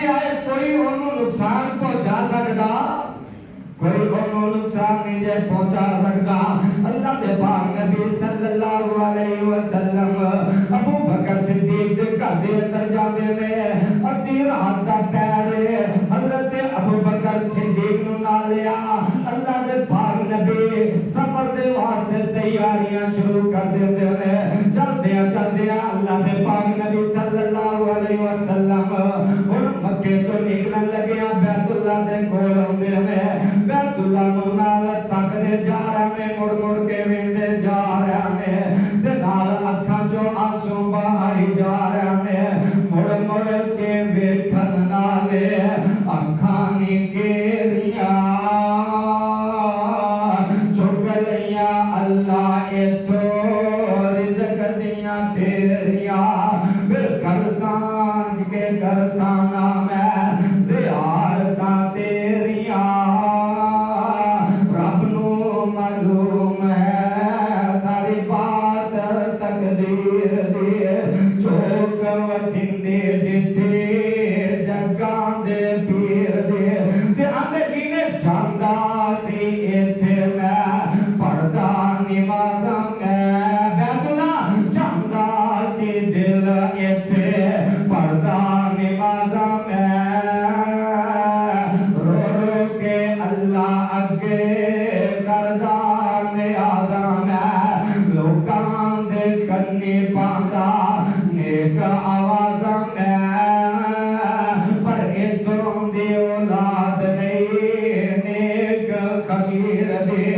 دیا ہے کوئی انہوں نقصان پہنچا سکتا کوئی انہوں نقصان نہیں جے پہنچا سکتا اللہ دے پاک نبی صلی اللہ علیہ وسلم ابو بکر صدیق دے گھر دے اندر جاندے نے ادھی رات دا پیر حضرت ابو بکر صدیق نو نال لیا اللہ دے پاک نبی سفر دے واسطے تیاریاں شروع کر دیندے نے چلدیاں اللہ دے پاک نبی صلی اللہ علیہ وسلم ہن مکے تو نکلن لگے بیت اللہ دے کول اوندے نے بیت اللہ نو نال تکدے جا رہے ہیں مڑ کے ویندے جا رہے ہیں تے نال اکھاں چوں آنسو باہر جا رہے ہیں مڑ کے ویکھن نال اکھاں نہیں گیریاں چک لیاں اللہ ایتھوں رزق دیاں تیریاں پھر گھر سانج کے گھر سانا میں زیارتاں تیریاں رب نو معلوم ہے ساری بات تقدیر دی چوک وسندے دتے جگاں دے پیر دے تے اندے کینے جاندا سی ایتھے میں پڑھدا نمازاں میں بیت اللہ جاندا سی دل ایتھے پڑھدا نمازاں میں رو کے اللہ اگے کردا نیازاں میں لوکاں دے کنی پاندا نیک آوازاں میں پر ادھروں دی اولاد نہیں نیک خبیر دی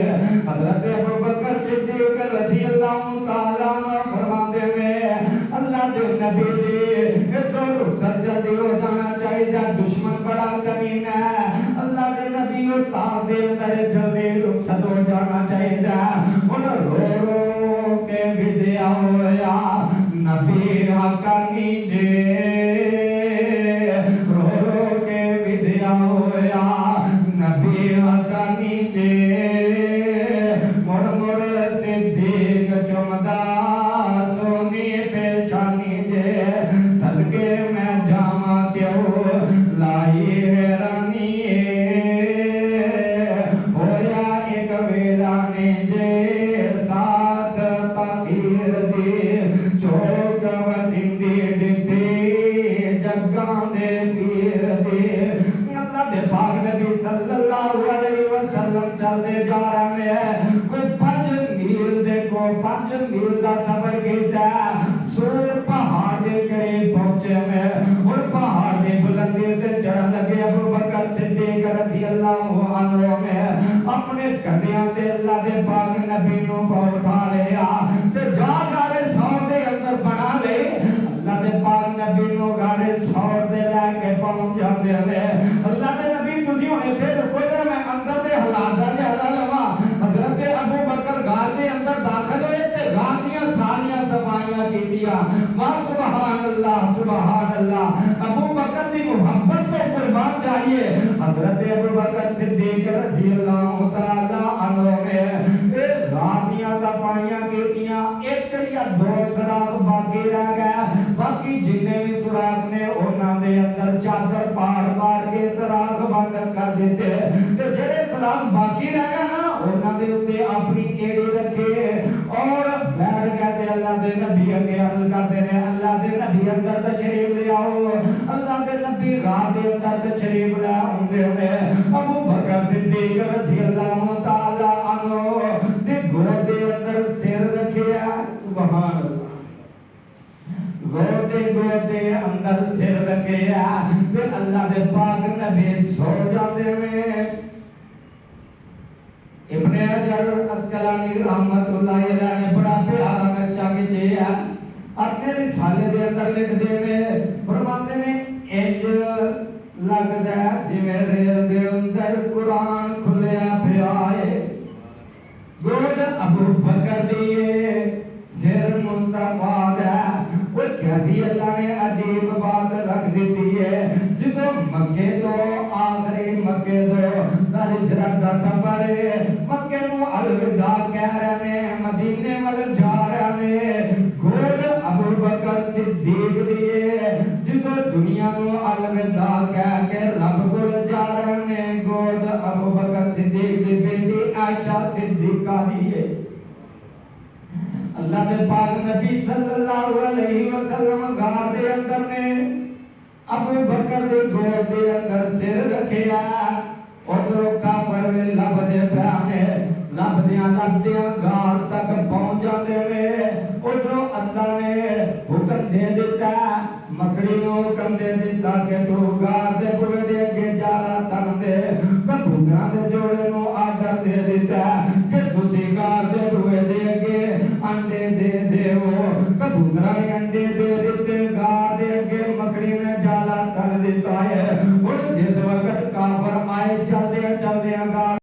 حضرت ابو بکر صدیق رضی اللہ تعالیٰ عنہ فرماندے میں اللہ دے نبی دی تو رخصت جلدی ہو جانا چاہیے دشمن بڑا کمینہ ہے اللہ دے نبی اتار دے اندر جلدی رخصت ہو جانا چاہیے ان رو کے بھی دیا ہویا نبی آقا نیجے رو کے بھی دیا ہویا نبی آقا نیجے مڑ صدیق چمدہ سونی پیشانی جے صدقے میں جاما کیوں لائی حیرانی ہویا ایک ویلانی جے ساتھ تغیر دی چوک وسندی ڈٹی جگاں دے پیر دی اللہ دے پاک نبی صلی اللہ علیہ وسلم چلتے جا رہے ہیں کوئی 5 میل دیکھو 5 میل دا سفر کیتا ہے سور پہاڑ دے قریب پہنچے میں اور پہاڑ دے بلندی تے چڑھن لگے ابو بکر صدیق رضی اللہ عنہ میں اپنے کندیاں تے اللہ دے پاک نبی نو اٹھا لیا تے جا گارے سور دے اندر بنا لے اللہ دے پاک نبی نو گارے سور دے لے کے پہنچ جاندے ہیں اللہ دے نبی تسی ہونے تھے کوئی طرح میں اندر دے حالات دا لحاظہ لوا حضرت ابو بکر غار دے اندر داخل ہوئے تے غار دیاں ساریاں صفائیاں کیتیاں سبحان اللہ ابو بکر دی محبت پہ قربان چاہیے حضرت ابو بکر صدیق رضی اللہ تعالی عنہ نے غار دیاں صفائیاں کیتیاں ایک یا 2 سراغ باقی رہ گیا باقی جتنے بھی سراغ نے انہاں دے اندر چادر پار کے سراغ بند کر دیتے تے جڑے سراغ باقی رہ گئے نا انہاں دے اوتے اپنی ایڑی رکھے اور بیٹھ گئے تے اللہ دے نبی اگے عرض کرتے ہیں اللہ دے نبی اندر تشریف لے آؤ اللہ دے نبی غار دے اندر تشریف لے آؤندے ہوئے ابو بکر صدیق رضی اللہ تعالی عنہ دے گود دے اندر سر رکھیا سبحان اللہ گودے اندر سر رکھیا تے اللہ دے پاک نبی سو جاندے میں ابن حجر اسقلانی رحمت اللہ علیہ نے بڑا پیارا نقشہ کھینچا اپنے رسالے دے اندر لکھ دے میں فرماتے نے انج لگدا ہے جویں ریل دے اندر قرآن کھلیا پیا ہے گود ابو بکر دی سر مصطفیٰ دا وہ کیسی اللہ نے عجیب بات رکھ دیتی ہے جدو مکے تو آخری مکے تو ہجرت دا سفر مکے نو الوداع کہہ رہے ہیں مدینے وال جا رہے ہیں گود ابو بکر صدیق دی جدو دنیا نو الوداع کہہ کے رب کو جا رہے ہیں گود ابو بکر صدیق دی بیٹی عائشہ صدیقہ دی ہے اللہ دے پاک نبی صلی اللہ علیہ وسلم غار دے اندر نے ابو بکر دے گود دے اندر سر رکھیا ادھر کافر میں لب دے پیانے لب دیاں غار تک پہنچ جاندے نے ادھر اللہ نے حکم دے دیتا مکڑی نو حکم دے دیتا کہ تو غار دے بوئے دے اگے جالا تن دے کبوتراں دے جوڑے نو آرڈر دے دیتا کہ تسی غار دے بوئے دے اگے انڈے دے دیو کبوتراں نے انڈے دے دیتے غار دے اگے مکڑی نے جالا تن دیتا ہے اور جس وقت کافر آئے چلدے غار